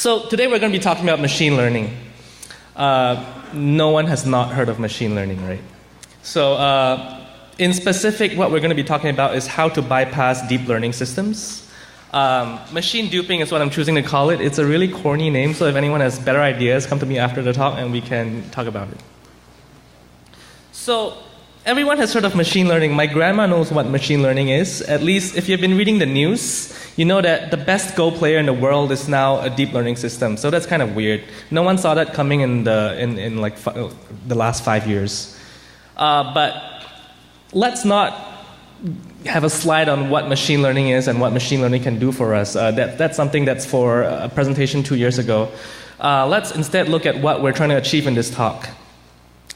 So today we're going to be talking about machine learning. No one has not heard of machine learning, right? So in specific, what we're going to be talking about is how to bypass deep learning systems. Machine duping is what I'm choosing to call it. It's a really corny name, so if anyone has better ideas, come to me after the talk and we can talk about it. So everyone has heard of machine learning. My grandma knows what machine learning is. At least if you've been reading the news, you know that the best Go player in the world is now a deep learning system. So that's kind of weird. No one saw that coming in the last 5 years. But let's not have a slide on what machine learning is and what machine learning can do for us. That's something that's for a presentation 2 years ago. Let's instead look at what we're trying to achieve in this talk.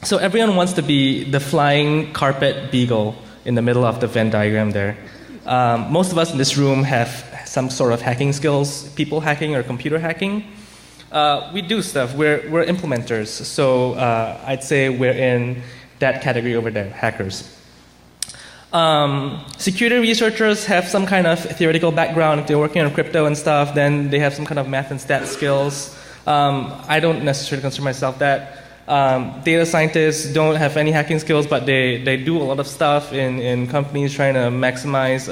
So everyone wants to be the flying carpet beagle in the middle of the Venn diagram there. Most of us in this room have some sort of hacking skills, people hacking or computer hacking. We do stuff. We're implementers. So I'd say we're in that category over there, hackers. Security researchers have some kind of theoretical background. If they're working on crypto and stuff, then they have some kind of math and stat skills. I don't necessarily consider myself that. Data scientists don't have any hacking skills, but they do a lot of stuff in companies trying to maximize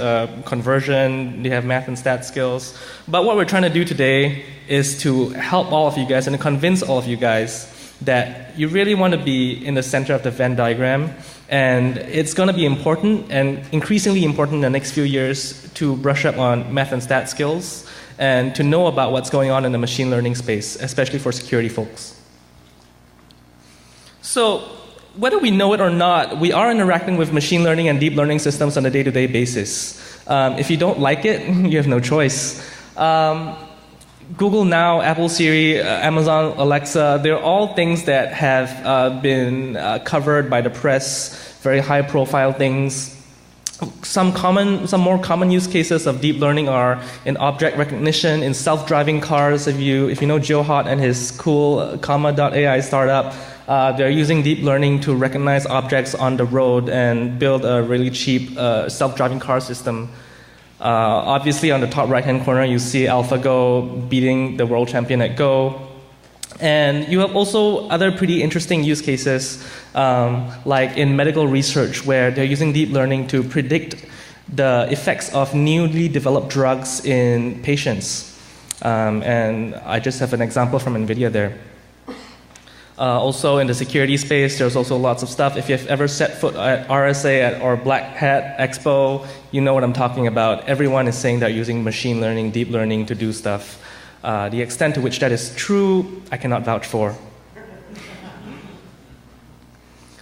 conversion. They have math and stat skills. But what we're trying to do today is to help all of you guys and to convince all of you guys that you really want to be in the center of the Venn diagram. And it's going to be important and increasingly important in the next few years to brush up on math and stat skills and to know about what's going on in the machine learning space, especially for security folks. So whether we know it or not, we are interacting with machine learning and deep learning systems on a day-to-day basis. If you don't like it, you have no choice. Google Now, Apple Siri, Amazon Alexa, they're all things that have been covered by the press, very high-profile things. Some more common use cases of deep learning are in object recognition, in self-driving cars. If you know Joe Hott and his cool Comma.ai startup, they're using deep learning to recognize objects on the road and build a really cheap self-driving car system. Obviously, on the top right-hand corner, you see AlphaGo beating the world champion at Go. And you have also other pretty interesting use cases, like in medical research, where they're using deep learning to predict the effects of newly developed drugs in patients. And I just have an example from NVIDIA there. Also in the security space, there's also lots of stuff. If you've ever set foot at RSA or Black Hat Expo, you know what I'm talking about. Everyone is saying they're using machine learning, deep learning to do stuff. The extent to which that is true, I cannot vouch for.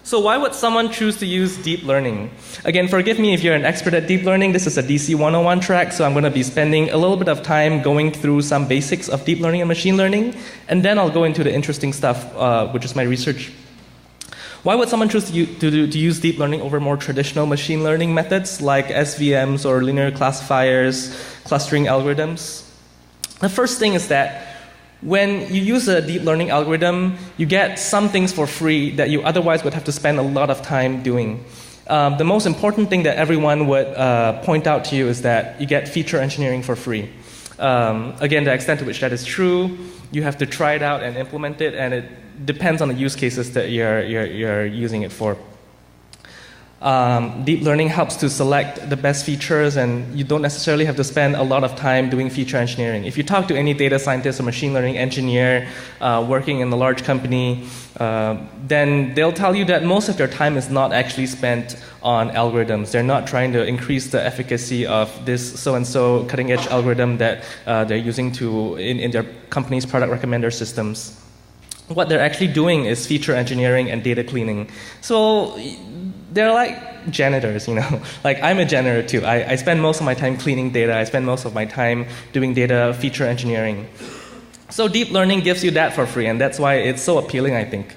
So why would someone choose to use deep learning? Again, forgive me if you're an expert at deep learning. This is a DC 101 track, so I'm going to be spending a little bit of time going through some basics of deep learning and machine learning, and then I'll go into the interesting stuff, which is my research. Why would someone choose to use deep learning over more traditional machine learning methods like SVMs or linear classifiers, clustering algorithms? The first thing is that when you use a deep learning algorithm, you get some things for free that you otherwise would have to spend a lot of time doing. The most important thing that everyone would point out to you is that you get feature engineering for free. Again, the extent to which that is true, you have to try it out and implement it, and it depends on the use cases that you're using it for. Deep learning helps to select the best features, and you don't necessarily have to spend a lot of time doing feature engineering. If you talk to any data scientist or machine learning engineer working in a large company, then they'll tell you that most of their time is not actually spent on algorithms. They're not trying to increase the efficacy of this so-and-so cutting-edge algorithm that they're using in their company's product recommender systems. What they're actually doing is feature engineering and data cleaning. So they're like janitors, you know. Like, I'm a janitor too. I spend most of my time cleaning data. I spend most of my time doing data feature engineering. So deep learning gives you that for free, and that's why it's so appealing, I think.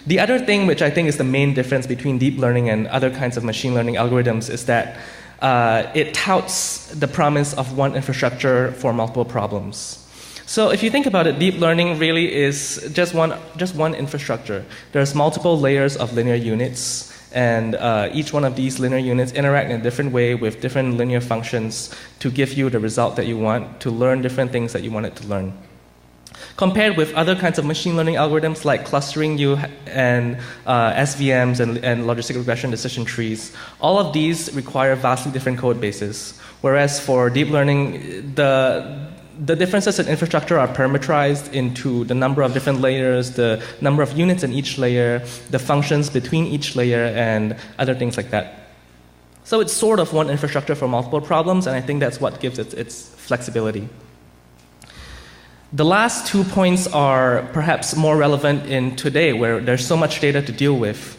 The other thing, which I think is the main difference between deep learning and other kinds of machine learning algorithms, is that it touts the promise of one infrastructure for multiple problems. So if you think about it, deep learning really is just one infrastructure. There's multiple layers of linear units, and each one of these linear units interact in a different way with different linear functions to give you the result that you want, to learn different things that you want it to learn. Compared with other kinds of machine learning algorithms like clustering and SVMs and logistic regression decision trees, all of these require vastly different code bases. Whereas for deep learning, the differences in infrastructure are parameterized into the number of different layers, the number of units in each layer, the functions between each layer, and other things like that. So it's sort of one infrastructure for multiple problems, and I think that's what gives it its flexibility. The last 2 points are perhaps more relevant in today, where there's so much data to deal with.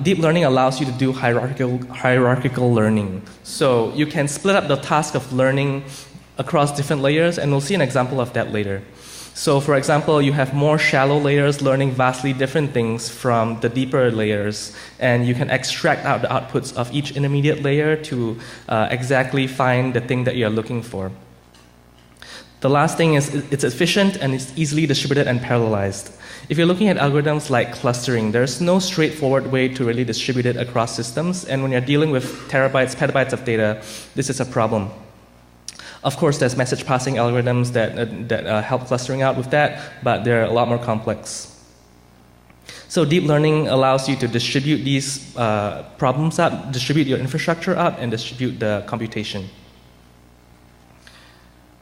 Deep learning allows you to do hierarchical learning. So you can split up the task of learning across different layers, and we'll see an example of that later. So for example, you have more shallow layers learning vastly different things from the deeper layers, and you can extract out the outputs of each intermediate layer to exactly find the thing that you're looking for. The last thing is it's efficient and it's easily distributed and parallelized. If you're looking at algorithms like clustering, there's no straightforward way to really distribute it across systems, and when you're dealing with terabytes, petabytes of data, this is a problem. Of course, there's message passing algorithms that help clustering out with that, but they're a lot more complex. So deep learning allows you to distribute these problems up, distribute your infrastructure up, and distribute the computation.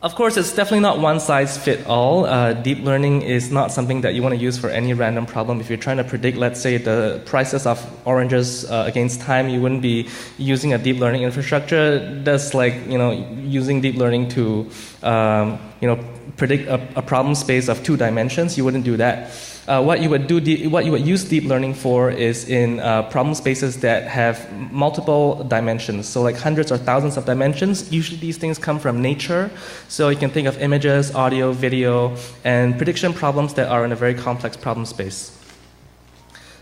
Of course, it's definitely not one size fit all. Deep learning is not something that you want to use for any random problem. If you're trying to predict, let's say, the prices of oranges against time, you wouldn't be using a deep learning infrastructure. That's like, using deep learning to, predict a problem space of 2 dimensions. You wouldn't do that. What you would use deep learning for is in problem spaces that have multiple dimensions, so like hundreds or thousands of dimensions. Usually these things come from nature, so you can think of images, audio, video, and prediction problems that are in a very complex problem space.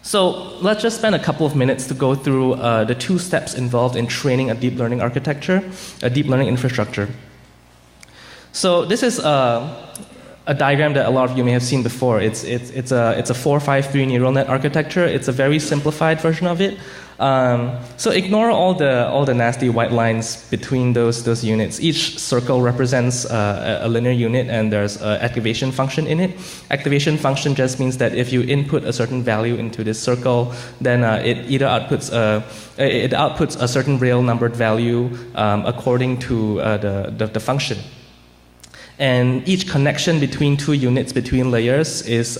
So let's just spend a couple of minutes to go through the 2 steps involved in training a deep learning architecture, a deep learning infrastructure. So this is a diagram that a lot of you may have seen before. It's a 453 neural net architecture. It's a very simplified version of it. So ignore all the nasty white lines between those units. Each circle represents a linear unit, and there's an activation function in it. Activation function just means that if you input a certain value into this circle, then it either outputs a certain real numbered value according to the function. And each connection between 2 units between layers is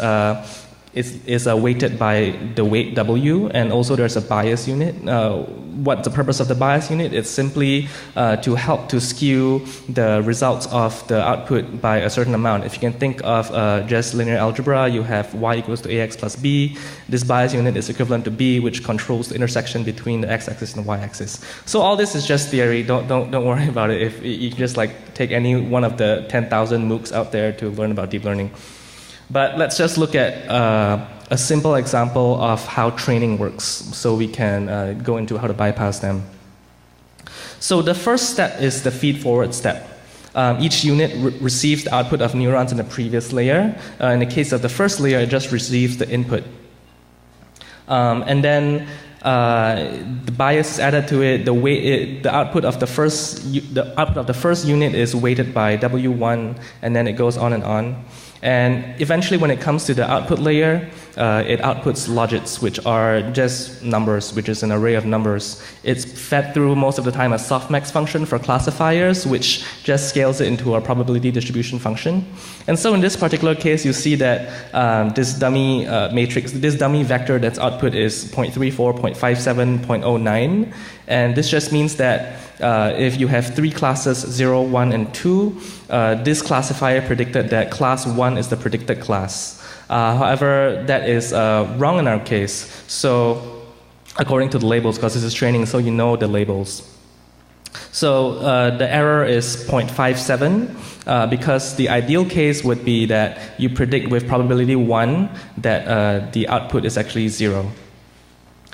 weighted by the weight W, and also there's a bias unit. What's the purpose of the bias unit? It's simply to help to skew the results of the output by a certain amount. If you can think of just linear algebra, you have y equals to ax plus b. This bias unit is equivalent to b, which controls the intersection between the x-axis and the y-axis. So all this is just theory. Don't worry about it. If you can just take any one of the 10,000 MOOCs out there to learn about deep learning. But let's just look at a simple example of how training works, so we can go into how to bypass them. So the first step is the feed-forward step. Each unit receives the output of neurons in the previous layer. In the case of the first layer, it just receives the input. And then the bias is added to it. The output of the first unit is weighted by W1, and then it goes on and on. And eventually, when it comes to the output layer, it outputs logits, which are just numbers, which is an array of numbers. It's fed through most of the time a softmax function for classifiers, which just scales it into a probability distribution function. And so in this particular case, you see that this dummy matrix, this dummy vector that's output is 0.34, 0.57, 0.09. And this just means that if you have 3 classes, 0, 1, and 2, this classifier predicted that class 1 is the predicted class. However, that is wrong in our case. So, according to the labels, because this is training, so you know the labels. So the error is 0.57 because the ideal case would be that you predict with probability 1 that the output is actually 0.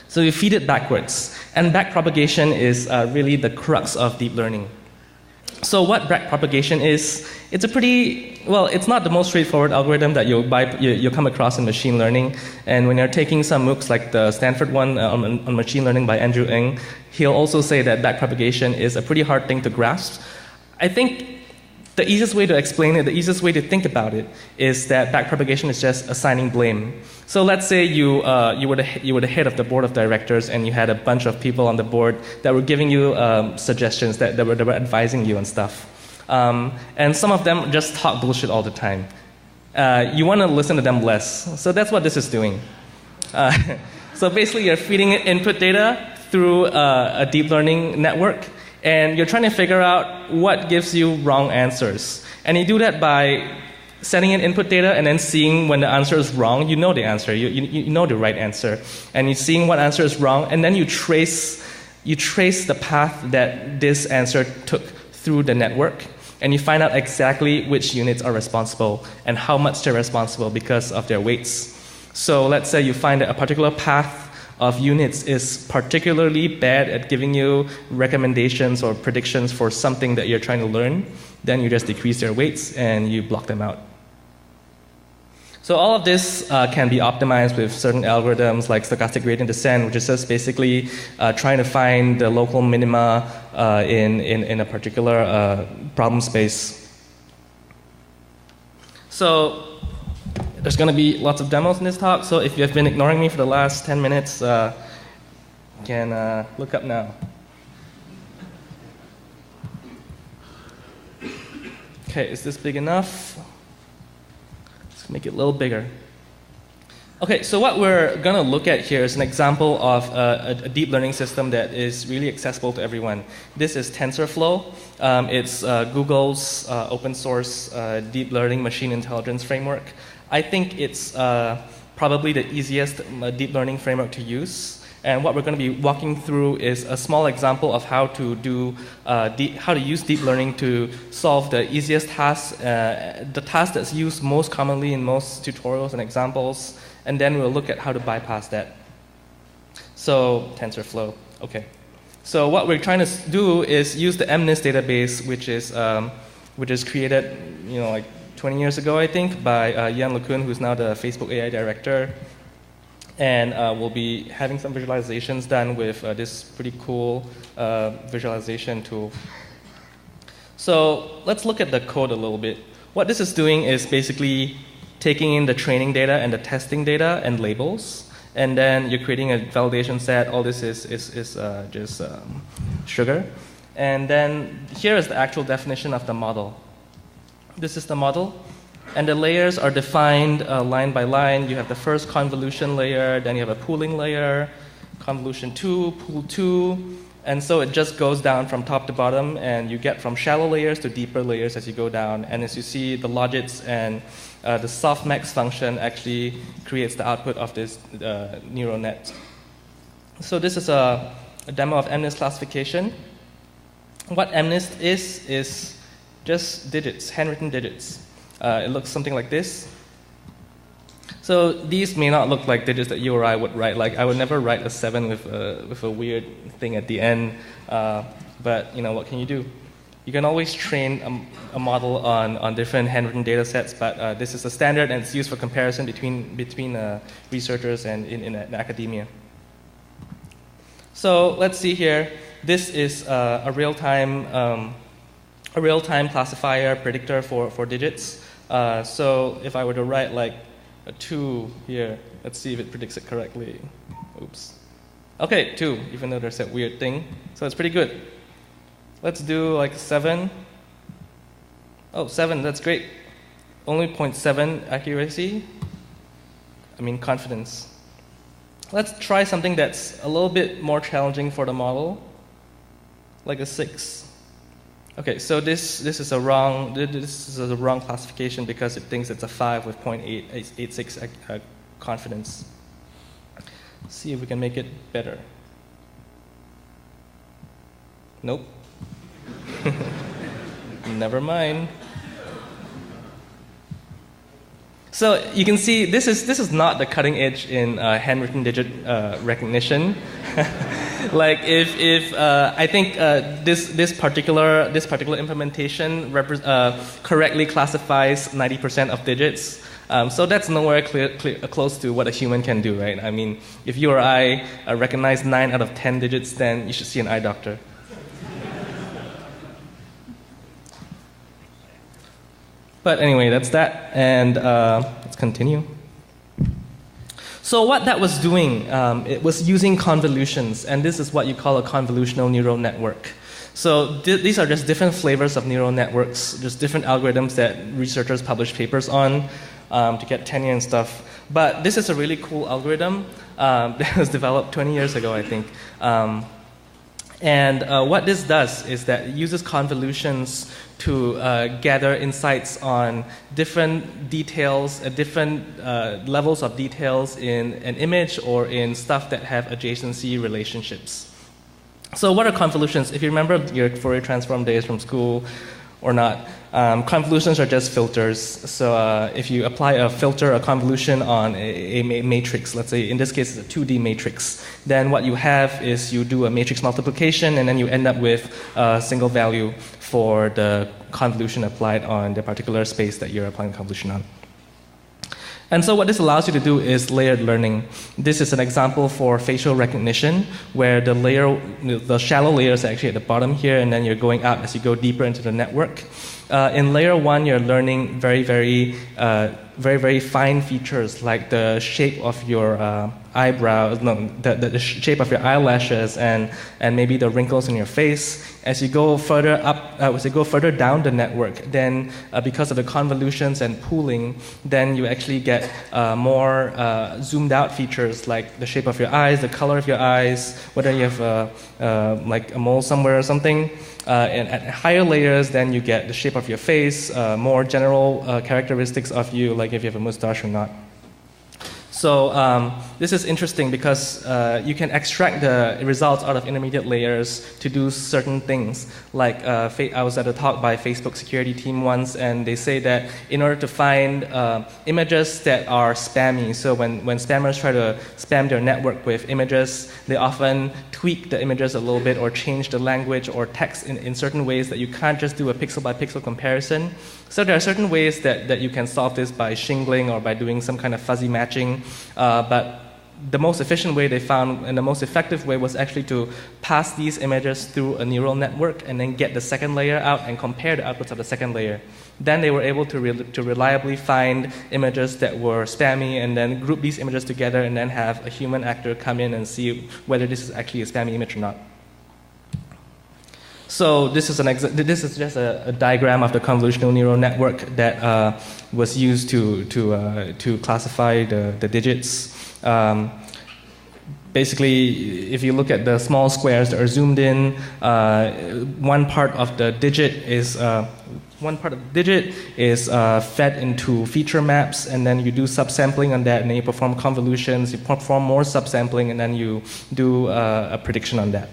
So you feed it backwards. And backpropagation is really the crux of deep learning. So what backpropagation is, it's a pretty, well, it's not the most straightforward algorithm that you'll come across in machine learning. And when you're taking some MOOCs like the Stanford one on machine learning by Andrew Ng, he'll also say that backpropagation is a pretty hard thing to grasp. I think The easiest way to explain it, the easiest way to think about it, is that backpropagation is just assigning blame. So let's say you were the head of the board of directors, and you had a bunch of people on the board that were giving you suggestions, that were advising you and stuff. And some of them just talk bullshit all the time. You want to listen to them less. So that's what this is doing. So basically, you're feeding it input data through a deep learning network, and you're trying to figure out what gives you wrong answers. And you do that by sending in input data and then seeing when the answer is wrong. You know the answer. You know the right answer. And you're seeing what answer is wrong, and then you trace the path that this answer took through the network, and you find out exactly which units are responsible and how much they're responsible because of their weights. So let's say you find that a particular path of units is particularly bad at giving you recommendations or predictions for something that you're trying to learn, then you just decrease their weights and you block them out. So all of this can be optimized with certain algorithms like stochastic gradient descent, which is just basically trying to find the local minima in a particular problem space. So there's going to be lots of demos in this talk, so if you have been ignoring me for the last 10 minutes, you can look up now. Okay, is this big enough? Let's make it a little bigger. Okay, so what we're going to look at here is an example of a deep learning system that is really accessible to everyone. This is TensorFlow. It's Google's open source deep learning machine intelligence framework. I think it's probably the easiest deep learning framework to use. And what we're going to be walking through is a small example of how to do how to use deep learning to solve the easiest task, the task that's used most commonly in most tutorials and examples. And then we'll look at how to bypass that. So TensorFlow, okay. So what we're trying to do is use the MNIST database, which is created, like 20 years ago, I think, by Yann LeCun, who's now the Facebook AI director. And we'll be having some visualizations done with this pretty cool visualization tool. So let's look at the code a little bit. What this is doing is basically taking in the training data and the testing data and labels, and then you're creating a validation set. All this is just sugar. And then here is the actual definition of the model. This is the model, and the layers are defined line by line. You have the first convolution layer, then you have a pooling layer, convolution 2, pool 2, and so it just goes down from top to bottom, and you get from shallow layers to deeper layers as you go down. And as you see, the logits and the softmax function actually creates the output of this neural net. So this is a demo of MNIST classification. What MNIST is just digits, handwritten digits. It looks something like this. So these may not look like digits that you or I would write. Like I would never write a 7 with a weird thing at the end. But what can you do? You can always train a model on different handwritten data sets, but this is a standard and it's used for comparison between researchers and in academia. So let's see here. This is a real-time classifier predictor for digits. So if I were to write like a 2 here, let's see if it predicts it correctly. Oops. Okay, 2, even though there's that weird thing. So it's pretty good. Let's do like 7. Oh, 7, that's great. Only 0.7 accuracy. Confidence. Let's try something that's a little bit more challenging for the model, like a 6. Okay, so this is a wrong classification because it thinks it's a 5 with 0.886 confidence. Let's see if we can make it better. Nope. Never mind. So you can see this is not the cutting edge in handwritten digit recognition. Like if I think this particular implementation correctly classifies 90% of digits. So that's nowhere close to what a human can do, right? If you or I recognize 9 out of 10 digits, then you should see an eye doctor. But anyway, that's that, and let's continue. So what that was doing, it was using convolutions, and this is what you call a convolutional neural network. So these are just different flavors of neural networks, just different algorithms that researchers publish papers on to get tenure and stuff. But this is a really cool algorithm that was developed 20 years ago, I think. And what this does is that it uses convolutions to gather insights on different details, different levels of details in an image or in stuff that have adjacency relationships. So what are convolutions? If you remember your Fourier transform days from school or not, convolutions are just filters. So if you apply a filter, a convolution on a matrix, let's say in this case it's a 2D matrix, then what you have is you do a matrix multiplication and then you end up with a single value for the convolution applied on the particular space that you're applying convolution on. And so what this allows you to do is layered learning. This is an example for facial recognition, where the shallow layers are actually at the bottom here, and then you're going up as you go deeper into the network. In layer 1, you're learning very fine features like the shape of your eyebrows, the shape of your eyelashes, and maybe the wrinkles in your face. As you go further up, as you go further down the network, then because of the convolutions and pooling, then you actually get more zoomed out features like the shape of your eyes, the color of your eyes, whether you have like a mole somewhere or something. And at higher layers, then you get the shape of your face, more general characteristics of you, like if you have a mustache or not. So this is interesting because you can extract the results out of intermediate layers to do certain things. Like I was at a talk by Facebook security team once, and they say that in order to find images that are spammy, so when spammers try to spam their network with images, they often tweak the images a little bit or change the language or text in certain ways that you can't just do a pixel by pixel comparison. So there are certain ways that you can solve this by shingling or by doing some kind of fuzzy matching. But the most efficient way they found and the most effective way was actually to pass these images through a neural network and then get the second layer out and compare the outputs of the second layer. Then they were able to reliably find images that were spammy and then group these images together and then have a human actor come in and see whether this is actually a spammy image or not. So this is just a diagram of the convolutional neural network that was used to classify the digits. Basically, if you look at the small squares that are zoomed in, one part of the digit is fed into feature maps, and then you do subsampling on that, and then you perform convolutions, you perform more subsampling, and then you do a prediction on that.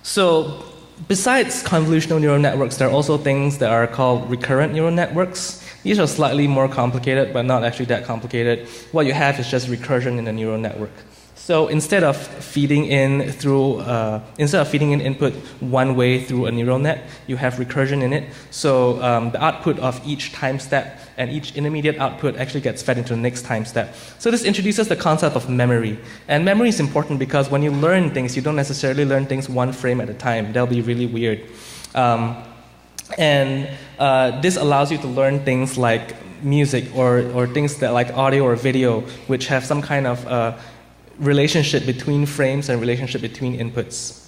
So besides convolutional neural networks, there are also things that are called recurrent neural networks. These are slightly more complicated, but not actually that complicated. What you have is just recursion in the neural network. So instead of feeding in input one way through a neural net, you have recursion in it. So the output of each time step and each intermediate output actually gets fed into the next time step. So this introduces the concept of memory. And memory is important because when you learn things, you don't necessarily learn things one frame at a time. That'll be really weird. This allows you to learn things like music or things that like audio or video, which have some kind of relationship between frames and relationship between inputs.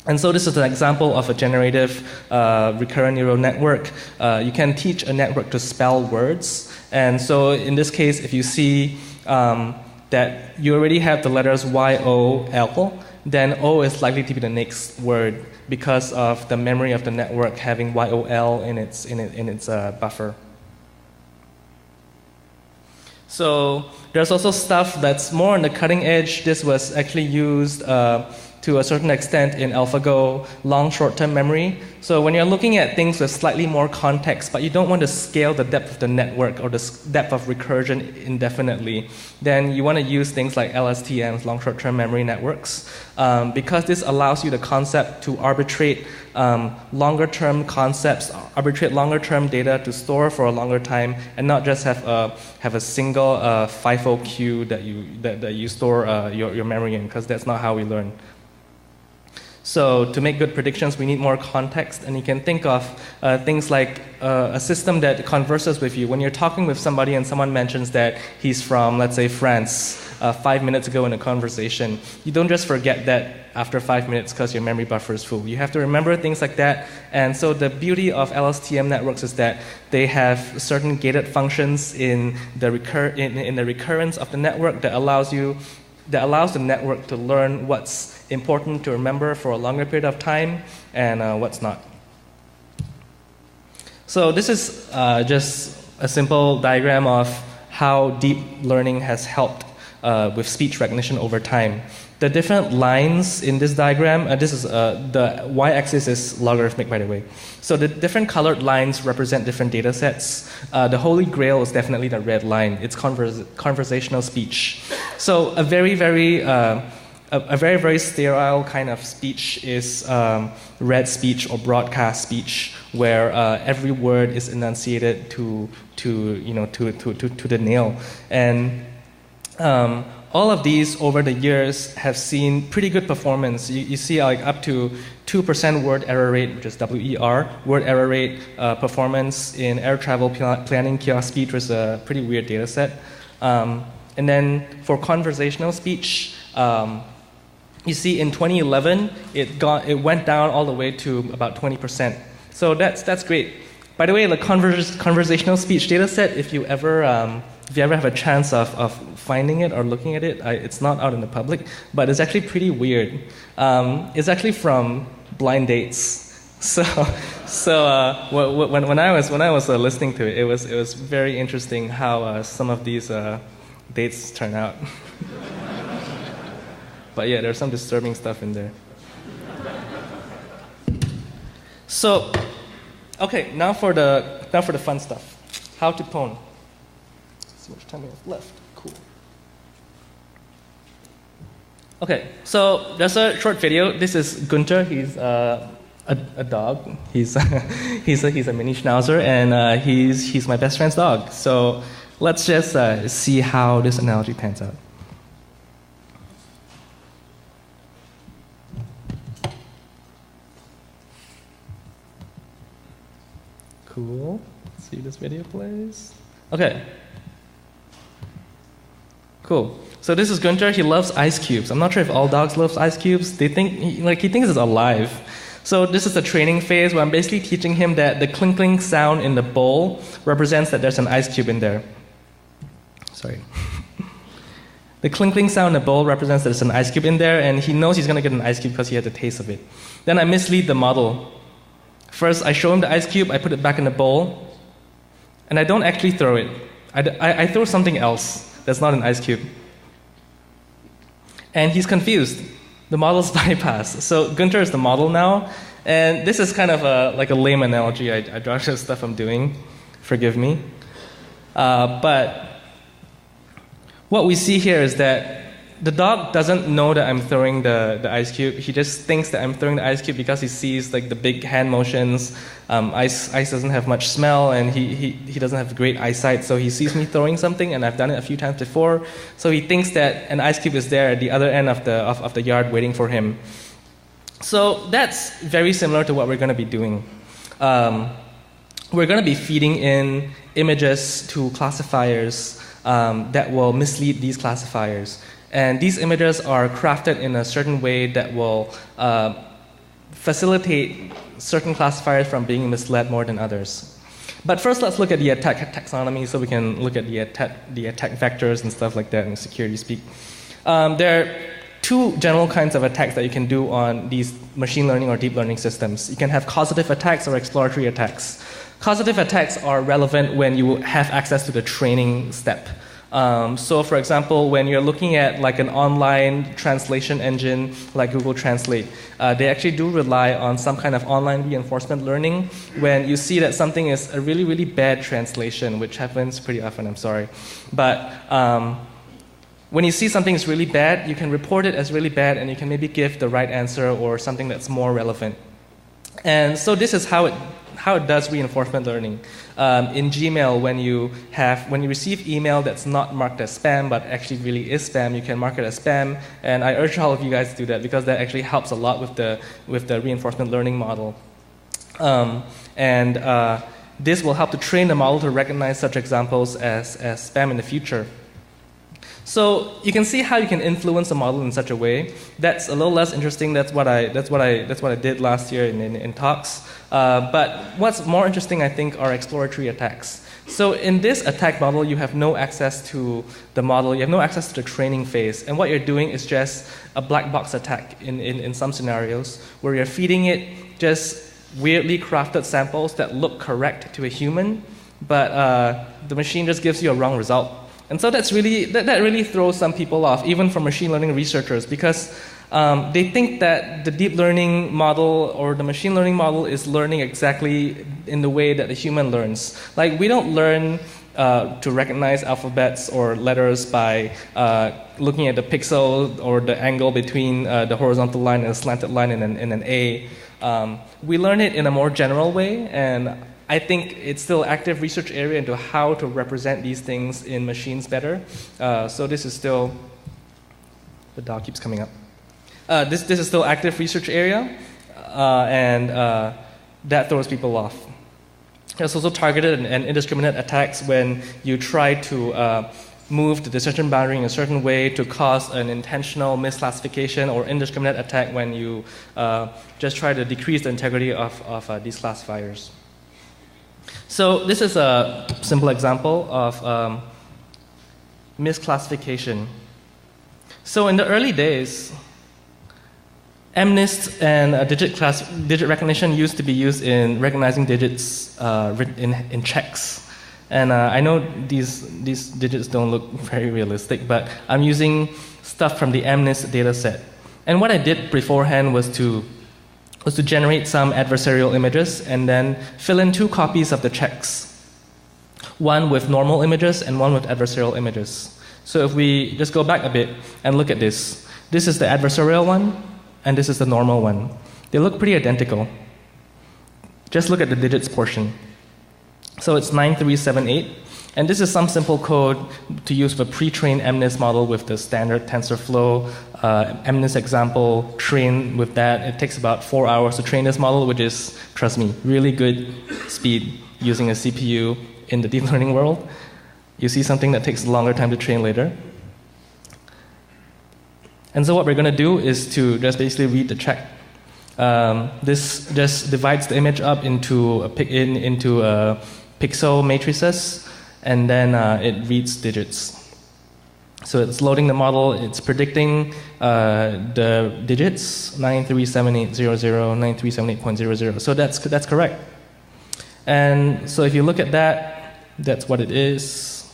And so this is an example of a generative recurrent neural network. You can teach a network to spell words. And so in this case, if you see that you already have the letters Y-O-L, then O is likely to be the next word because of the memory of the network having Y-O-L in its buffer. So there's also stuff that's more on the cutting edge. This was actually used to a certain extent in AlphaGo, long short-term memory. So when you're looking at things with slightly more context, but you don't want to scale the depth of the network or the depth of recursion indefinitely, then you want to use things like LSTMs, long short-term memory networks, because this allows you the concept to arbitrate longer-term concepts, arbitrate longer-term data to store for a longer time, and not just have a single FIFO queue that you store your memory in, because that's not how we learn. So to make good predictions, we need more context, and you can think of things like a system that converses with you. When you're talking with somebody and someone mentions that he's from, let's say, France, 5 minutes ago in a conversation, you don't just forget that after 5 minutes because your memory buffer is full. You have to remember things like that. And so the beauty of LSTM networks is that they have certain gated functions in the recurrence of the network that allows the network to learn what's important to remember for a longer period of time and what's not. So this is just a simple diagram of how deep learning has helped with speech recognition over time. The different lines in this diagram, this is the y-axis is logarithmic, by the way. So the different colored lines represent different data sets. The holy grail is definitely the red line. It's conversational speech. So a very, very sterile kind of speech is read speech or broadcast speech, where every word is enunciated to the nail. And all of these over the years have seen pretty good performance. You see like up to 2% word error rate, which is WER, word error rate performance in air travel planning kiosk speech was a pretty weird data set. And then for conversational speech, you see in 2011, it went down all the way to about 20%. So that's great. By the way, the conversational speech data set, if you ever have a chance of finding it or looking at it, it's not out in the public, but it's actually pretty weird. It's actually from blind dates. So when I was listening to it, it was very interesting how some of these dates turn out. But yeah, there's some disturbing stuff in there. So, okay, now for the fun stuff. How to pwn. Let's see how much time we have left. Cool. Okay, so there's a short video. This is Gunter. He's a dog. He's he's a mini schnauzer, and he's my best friend's dog. So let's just see how this analogy pans out. Cool. Let's see if this video plays. Okay. Cool. So this is Gunter. He loves ice cubes. I'm not sure if all dogs love ice cubes. He thinks it's alive. So this is the training phase where I'm basically teaching him that the clinking sound in the bowl represents that there's an ice cube in there. Sorry. The clinking sound in the bowl represents that there's an ice cube in there, and he knows he's going to get an ice cube because he had the taste of it. Then I mislead the model. First, I show him the ice cube, I put it back in the bowl, and I don't actually throw it. I throw something else that's not an ice cube. And he's confused. The model's bypassed. So Gunter is the model now, and this is kind of like a lame analogy. I draw just stuff I'm doing. Forgive me. But what we see here is that the dog doesn't know that I'm throwing the ice cube. He just thinks that I'm throwing the ice cube because he sees like the big hand motions. Ice doesn't have much smell, and he doesn't have great eyesight, so he sees me throwing something, and I've done it a few times before. So he thinks that an ice cube is there at the other end of the yard waiting for him. So that's very similar to what we're going to be doing. We're going to be feeding in images to classifiers that will mislead these classifiers. And these images are crafted in a certain way that will facilitate certain classifiers from being misled more than others. But first, let's look at the attack taxonomy so we can look at the attack vectors and stuff like that in security speak. There are two general kinds of attacks that you can do on these machine learning or deep learning systems. You can have causative attacks or exploratory attacks. Causative attacks are relevant when you have access to the training step. So for example, when you're looking at like an online translation engine like Google Translate, they actually do rely on some kind of online reinforcement learning. When you see that something is a really, really bad translation, which happens pretty often, I'm sorry. But when you see something is really bad, you can report it as really bad, and you can maybe give the right answer or something that's more relevant. And so this is how how it does reinforcement learning. In Gmail, when you receive email that's not marked as spam but actually really is spam, you can mark it as spam. And I urge all of you guys to do that because that actually helps a lot with the reinforcement learning model. This will help to train the model to recognize such examples as spam in the future. So you can see how you can influence a model in such a way. That's a little less interesting. That's what I did last year in talks. But what's more interesting, I think, are exploratory attacks. So in this attack model, you have no access to the model. You have no access to the training phase. And what you're doing is just a black box attack in some scenarios where you're feeding it just weirdly crafted samples that look correct to a human, but the machine just gives you a wrong result. And so that really throws some people off, even for machine learning researchers, because they think that the deep learning model or the machine learning model is learning exactly in the way that the human learns. Like, we don't learn to recognize alphabets or letters by looking at the pixel or the angle between the horizontal line and the slanted line in an A. We learn it in a more general way, and I think it's still an active research area into how to represent these things in machines better. So this is still, the dog keeps coming up. This is still active research area, and that throws people off. There's also targeted and indiscriminate attacks when you try to move the decision boundary in a certain way to cause an intentional misclassification, or indiscriminate attack when you just try to decrease the integrity of these classifiers. So this is a simple example of misclassification. So in the early days, MNIST and digit recognition used to be used in recognizing digits in checks. And I know these digits don't look very realistic, but I'm using stuff from the MNIST data set. And what I did beforehand was to generate some adversarial images and then fill in 2 copies of the checks, one with normal images and one with adversarial images. So if we just go back a bit and look at this is the adversarial one, and this is the normal one. They look pretty identical. Just look at the digits portion. So it's 9378, and this is some simple code to use for pre-trained MNIST model with the standard TensorFlow MNIST example. Train with that. It takes about 4 hours to train this model, which is, trust me, really good speed using a CPU in the deep learning world. You see something that takes a longer time to train later. And so what we're going to do is to just basically read the check. This just divides the image up into pixel matrices, and then it reads digits. So it's loading the model, it's predicting the digits, 93780, 93780.00. So that's correct. And so if you look at that, that's what it is.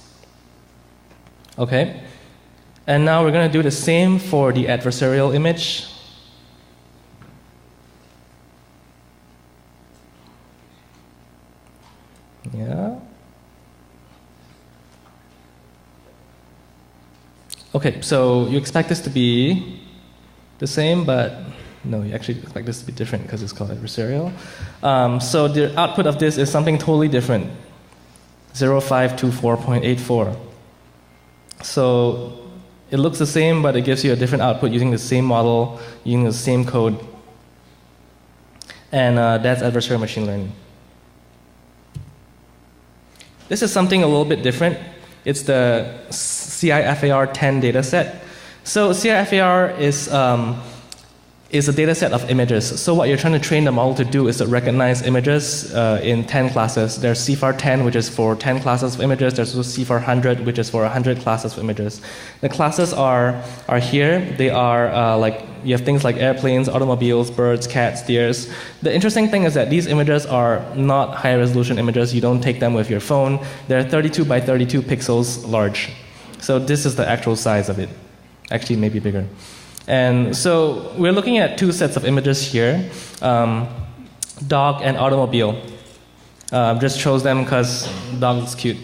Okay. And now we're going to do the same for the adversarial image. Yeah. Okay, so you expect this to be the same, but no, you actually expect this to be different because it's called adversarial. So the output of this is something totally different, 0524.84. So it looks the same, but it gives you a different output using the same model, using the same code. And that's adversarial machine learning. This is something a little bit different. It's the CIFAR 10 data set. So CIFAR is a data set of images. So what you're trying to train the model to do is to recognize images in 10 classes. There's CIFAR 10, which is for 10 classes of images. There's also CIFAR 100, which is for 100 classes of images. The classes are here. They are like, you have things like airplanes, automobiles, birds, cats, deers. The interesting thing is that these images are not high resolution images. You don't take them with your phone. They're 32 by 32 pixels large. So this is the actual size of it. Actually, maybe bigger. And so we're looking at 2 sets of images here, dog and automobile. Just chose them because dog is cute.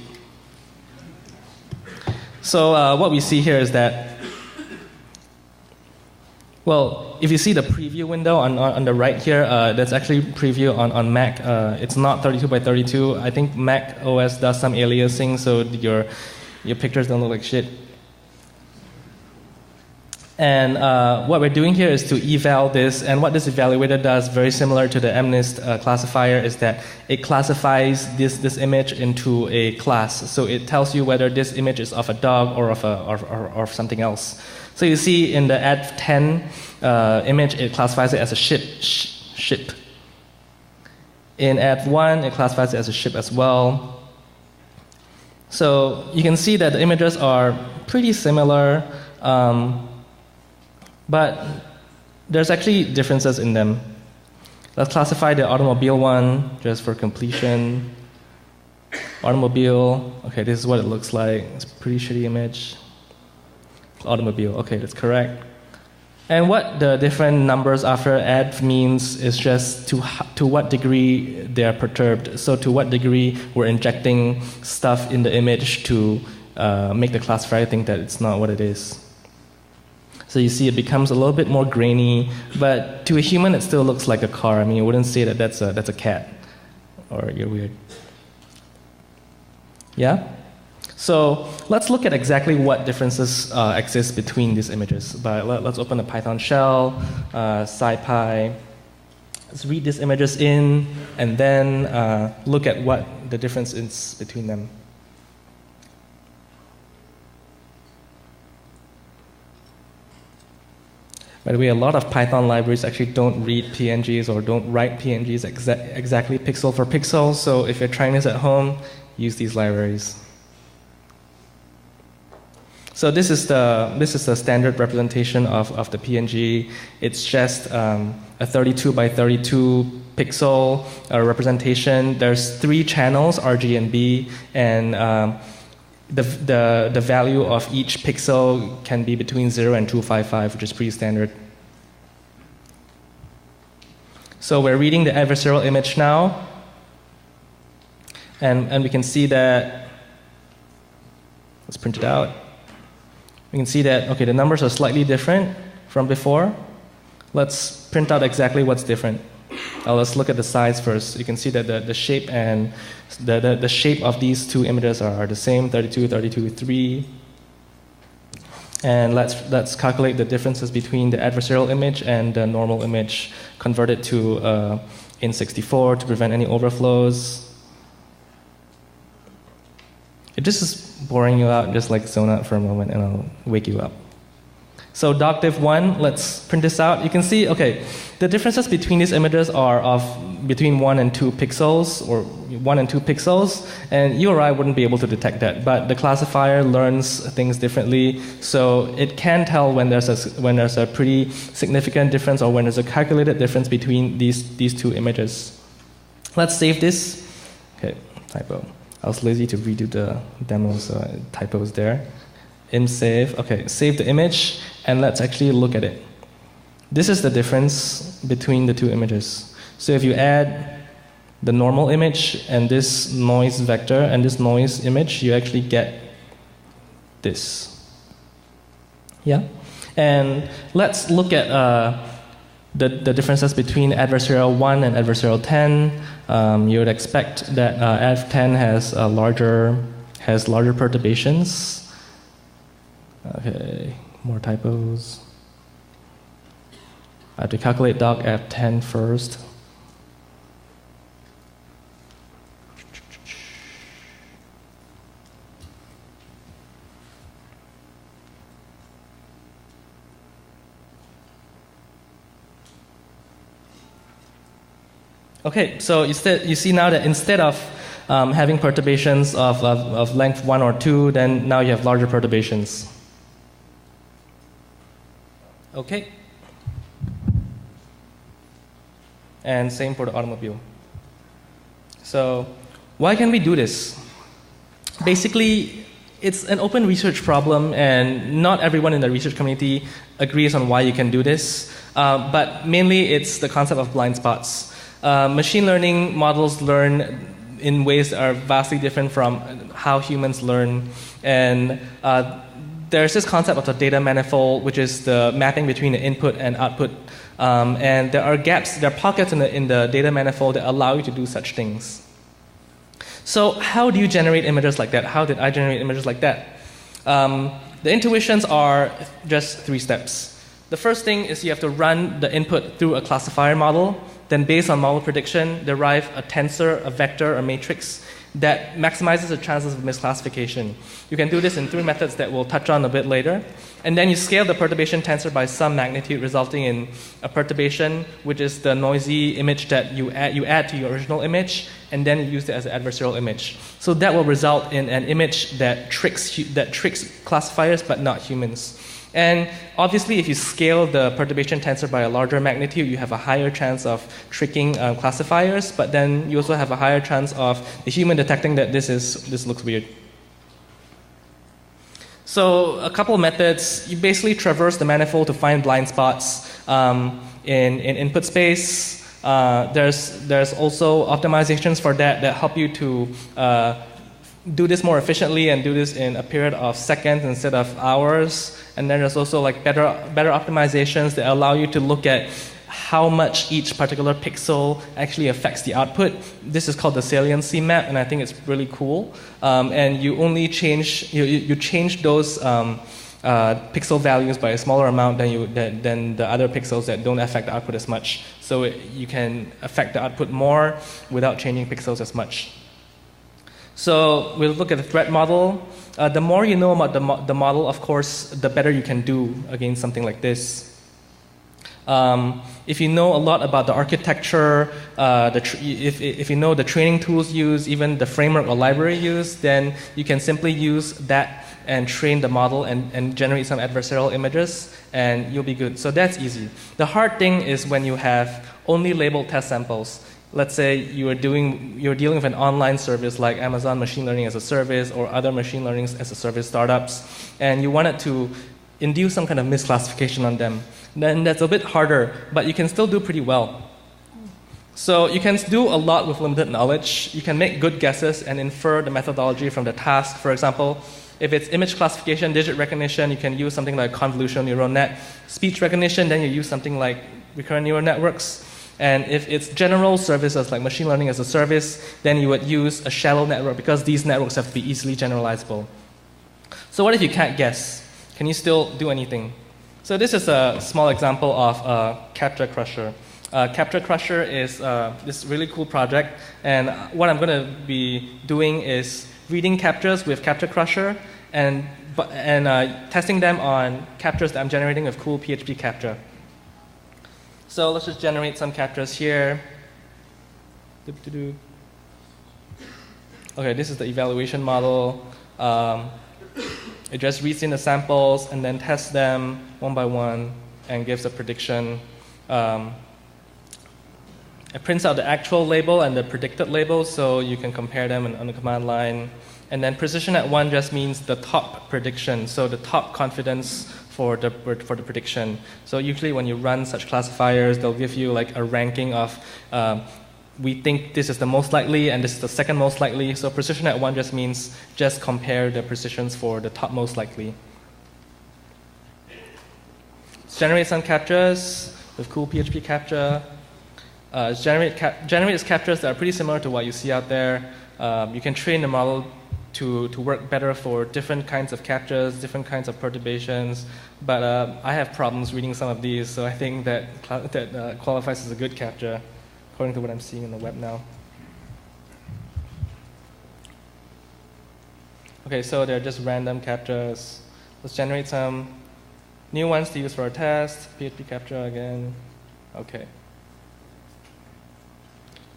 So what we see here is that Well, if you see the preview window on the right here, that's actually preview on Mac. It's not 32 by 32. I think Mac OS does some aliasing, so your pictures don't look like shit. And what we're doing here is to eval this, and what this evaluator does, very similar to the MNIST classifier, is that it classifies this image into a class. So it tells you whether this image is of a dog or of something else. So you see in the Adv10 image, it classifies it as a ship. In Adv1, it classifies it as a ship as well. So you can see that the images are pretty similar, but there's actually differences in them. Let's classify the automobile one just for completion. Automobile, okay, this is what it looks like. It's a pretty shitty image. Automobile, okay, that's correct. And what the different numbers after adv means is just to what degree they're perturbed. So to what degree we're injecting stuff in the image to make the classifier think that it's not what it is. So you see it becomes a little bit more grainy, but to a human it still looks like a car. I mean, you wouldn't say that that's a cat, or you're weird. Yeah? So let's look at exactly what differences exist between these images. But let's open a Python shell, scipy. Let's read these images in, and then look at what the difference is between them. By the way, a lot of Python libraries actually don't read PNGs or don't write PNGs exactly pixel for pixel. So if you're trying this at home, use these libraries. So this is the standard representation of the PNG. It's just a 32 by 32 pixel representation. There's 3 channels, R, G, and B, and the value of each pixel can be between 0 and 255, which is pretty standard. So we're reading the adversarial image now, and we can see that. Let's print it out. We can see that, okay, the numbers are slightly different from before. Let's print out exactly what's different. Let's look at the size first. You can see that the shape and the shape of these 2 images are the same, 32, 32, 3. And let's calculate the differences between the adversarial image and the normal image, convert it to in64 to prevent any overflows. If this is boring you out, just like zone out for a moment and I'll wake you up. So docdiv1, let's print this out. You can see, okay, the differences between these images are of between 1 and 2 pixels, or 1 and 2 pixels, and you or I wouldn't be able to detect that. But the classifier learns things differently, so it can tell when there's a pretty significant difference or when there's a calculated difference between these 2 images. Let's save this. Okay, typo. I was lazy to redo the demo, so typos there. Save. Okay, save the image, and let's actually look at it. This is the difference between the 2 images. So if you add the normal image and this noise vector and this noise image, you actually get this. Yeah? And let's look at the differences between adversarial 1 and adversarial 10. You would expect that adv10 has larger perturbations. Okay, more typos. I have to calculate doc adv10 first. Okay, so you see now that instead of having perturbations of length 1 or 2, then now you have larger perturbations. Okay. And same for the automobile. So why can we do this? Basically, it's an open research problem, and not everyone in the research community agrees on why you can do this. But mainly, it's the concept of blind spots. Machine learning models learn in ways that are vastly different from how humans learn, and there's this concept of the data manifold, which is the mapping between the input and output. And there are gaps, there are pockets in the data manifold that allow you to do such things. So how do you generate images like that? How did I generate images like that? The intuitions are just 3 steps. The first thing is you have to run the input through a classifier model, then based on model prediction, derive a tensor, a vector, a matrix that maximizes the chances of misclassification. You can do this in 3 methods that we'll touch on a bit later. And then you scale the perturbation tensor by some magnitude, resulting in a perturbation, which is the noisy image that you add to your original image, and then you use it as an adversarial image. So that will result in an image that tricks classifiers but not humans. And obviously, if you scale the perturbation tensor by a larger magnitude, you have a higher chance of tricking classifiers, but then you also have a higher chance of the human detecting that this looks weird. So a couple of methods. You basically traverse the manifold to find blind spots in input space. There's also optimizations for that help you to do this more efficiently and do this in a period of seconds instead of hours. And then there's also like better optimizations that allow you to look at how much each particular pixel actually affects the output. This is called the saliency map, and I think it's really cool. And you only change you change those pixel values by a smaller amount than the other pixels that don't affect the output as much. So you can affect the output more without changing pixels as much. So we'll look at the threat model. The more you know about the model, of course, the better you can do against something like this. If you know a lot about the architecture, if you know the training tools used, even the framework or library used, then you can simply use that and train the model and generate some adversarial images, and you'll be good. So that's easy. The hard thing is when you have only labeled test samples. Let's say you're dealing with an online service like Amazon Machine Learning as a Service or other machine learning as a service startups, and you wanted to induce some kind of misclassification on them. Then that's a bit harder, but you can still do pretty well. So you can do a lot with limited knowledge. You can make good guesses and infer the methodology from the task. For example, if it's image classification, digit recognition, you can use something like convolutional neural net. Speech recognition, then you use something like recurrent neural networks. And if it's general services like machine learning as a service, then you would use a shallow network because these networks have to be easily generalizable. So what if you can't guess? Can you still do anything? So this is a small example of a capture crusher. Capture crusher is this really cool project, and what I'm going to be doing is reading captures with capture crusher and testing them on captures that I'm generating with cool PHP capture. So let's just generate some captures here. Okay, this is the evaluation model. It just reads in the samples and then tests them one by one and gives a prediction. It prints out the actual label and the predicted label so you can compare them on the command line. And then precision at 1 just means the top prediction, so the top confidence for the prediction. So usually when you run such classifiers, they'll give you like a ranking of we think this is the most likely and this is the second most likely. So precision at 1 just means just compare the precisions for the top most likely. Let's generate some captures with cool PHP capture. Generate captures that are pretty similar to what you see out there. You can train the model to work better for different kinds of captures, different kinds of perturbations, but I have problems reading some of these, so I think that qualifies as a good capture, according to what I'm seeing on the web now. Okay, so they're just random captures. Let's generate some new ones to use for a test. PHP capture again. Okay.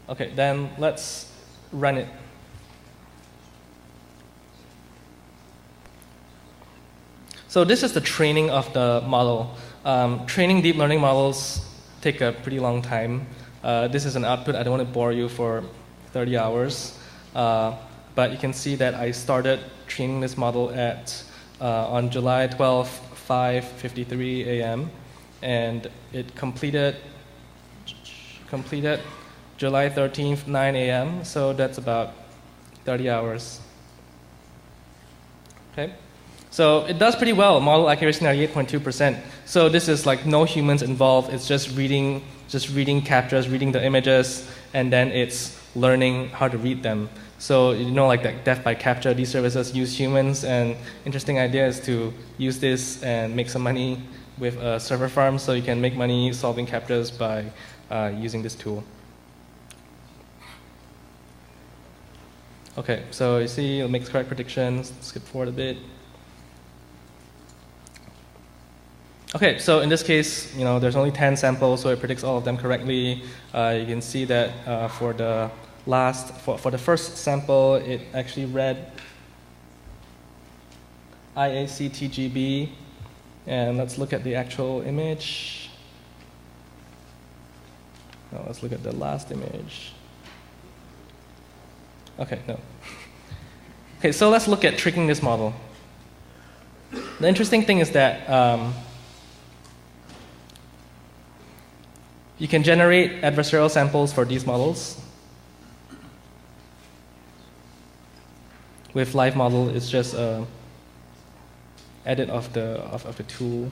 Okay, then let's run it. So this is the training of the model. Training deep learning models take a pretty long time. This is an output. I don't want to bore you for 30 hours. But you can see that I started training this model on July 12th, 5:53 a.m. And it completed July 13th, 9 a.m. So that's about 30 hours. Okay. So it does pretty well. Model accuracy 98.2%. So this is like no humans involved. It's just reading captures, reading the images, and then it's learning how to read them. So you know, like that death by capture, these services use humans, and interesting idea is to use this and make some money with a server farm, so you can make money solving captures by using this tool. Okay, so you see it makes correct predictions. Skip forward a bit. Okay, so in this case, you know, there's only 10 samples, so it predicts all of them correctly. You can see that for the first sample, it actually read IACTGB, and let's look at the actual image. No, let's look at the last image. Okay, no. Okay, so let's look at tricking this model. The interesting thing is that you can generate adversarial samples for these models. With live model, it's just an edit of the tool.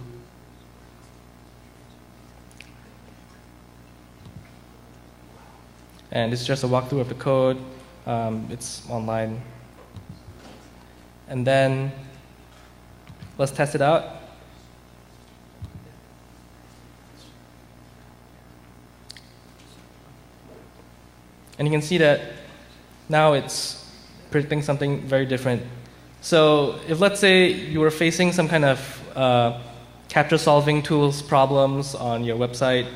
And it's just a walkthrough of the code. It's online. And then let's test it out. And you can see that now it's predicting something very different. So if, let's say, you were facing some kind of capture solving tools problems on your website,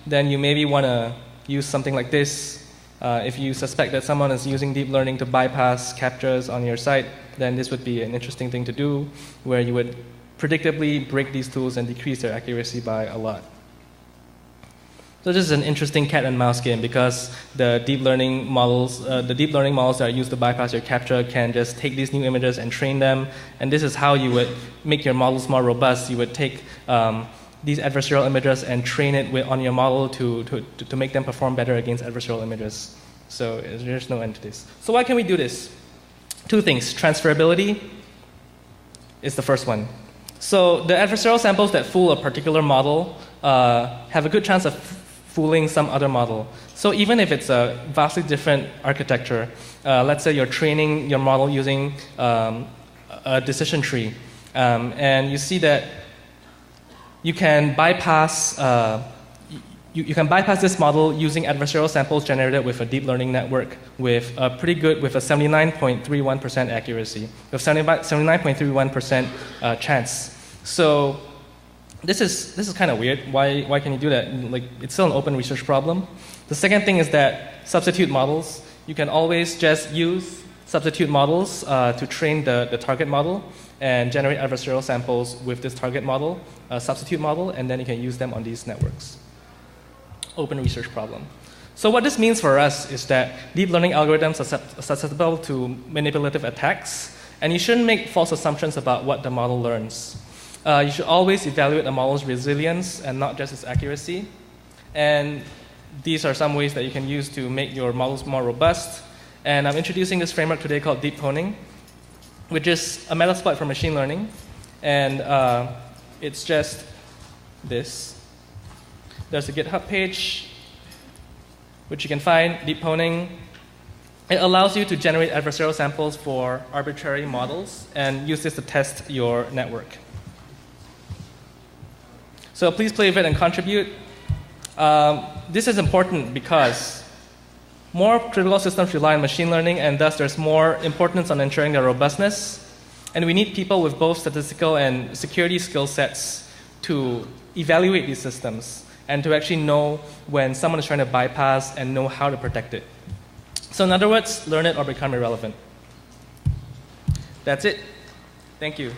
then you maybe want to use something like this. If you suspect that someone is using deep learning to bypass captures on your site, then this would be an interesting thing to do, where you would predictably break these tools and decrease their accuracy by a lot. So this is an interesting cat and mouse game, because the deep learning models that are used to bypass your capture can just take these new images and train them. And this is how you would make your models more robust. You would take these adversarial images and train it on your model to make them perform better against adversarial images. So there's no end to this. So why can we do this? Two things. Transferability is the first one. So the adversarial samples that fool a particular model have a good chance of fooling some other model. So even if it's a vastly different architecture, let's say you're training your model using a decision tree, and you see that you can bypass you can bypass this model using adversarial samples generated with a deep learning network with a 79.31% accuracy, with 79.31% chance. So this is kind of weird. Why can you do that? Like, it's still an open research problem. The second thing is that substitute models. You can always just use substitute models to train the target model and generate adversarial samples with this target model, substitute model, and then you can use them on these networks. Open research problem. So what this means for us is that deep learning algorithms are susceptible to manipulative attacks, and you shouldn't make false assumptions about what the model learns. You should always evaluate a model's resilience and not just its accuracy. And these are some ways that you can use to make your models more robust. And I'm introducing this framework today called deep Pwning, which is a metasploit for machine learning. And it's just this. There's a GitHub page, which you can find, deep Pwning. It allows you to generate adversarial samples for arbitrary models and use this to test your network. So please play with it and contribute. This is important because more critical systems rely on machine learning, and thus there's more importance on ensuring their robustness. And we need people with both statistical and security skill sets to evaluate these systems and to actually know when someone is trying to bypass and know how to protect it. So in other words, learn it or become irrelevant. That's it. Thank you.